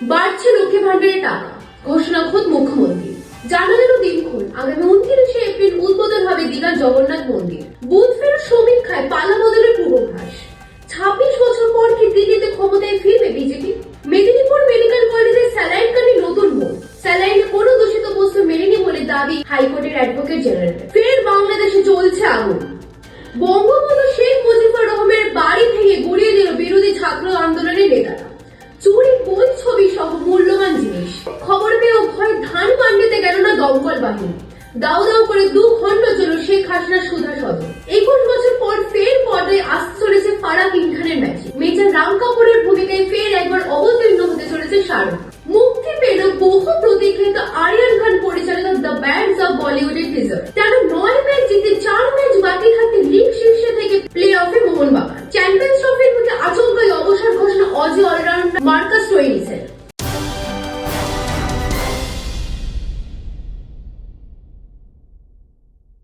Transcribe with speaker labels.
Speaker 1: বাড়ছে লক্ষ্মী ভান্ডারের টাকা, ঘোষণা খোদ মুখ্যমন্ত্রী। জানালেন দিনক্ষণ আগামী 29শে এপ্রিল উদ্বোধন হবে দীঘার জগন্নাথ মন্দির। বুথ ফেরত সমীক্ষায় পালা বদলের পূর্বাভাস। 26 বছর পর কি দিল্লিতে ক্ষমতায় ফিরবে বিজেপি? মেদিনীপুর মেডিকেল কলেজে স্যালাইন কানে নতুন মোড়। স্যালাইনে কোনো দূষিত বস্তু মেলেনি বলে দাবি হাইকোর্টের অ্যাডভোকেট জেনারেল। ফের বাংলাদেশে চলছে আগুন। বঙ্গবন্ধু শেখ মুজিবুর রহমানের বাড়ি ভেঙে গুড়িয়ে দিল বিরোধী ছাত্র আন্দোলনের নেতারা। চুরি, বই, ছবি সহ মূল্যবান জিনিস। খবর পেয়ে ভয় ধান মান্ডিতে গেল না দমকল বাহিনী। দাও দাও করে 2 ঘন্টা চলল শেখ হাসিনার সুধা সদন। 21 বছর পর ফের পর্দায় আসতে চলেছে ফারাক কিং খানের ম্যাচে। মেজর রাম কাপুরের ভূমিকায় ফের একবার অবতীর্ণ হতে চলেছে শাহরুখ। মুক্তি পেল বহু প্রতীক্ষিত আরিয়ান খান পরিচালিত দ্য ব্যান্ডস অফ বলিউডের টিজার। টানা 9 ম্যাচ জিতে 4 ম্যাচ বাকি থাকতে লিগ শীর্ষে থেকে প্লে অফে মোহনবাগান। চ্যাম্পিয়ন্স ট্রফির মুখে আচমকাই অবসর ঘোষণা অজি অলরাউন্ডার মার্কাস স্টোইনিসের।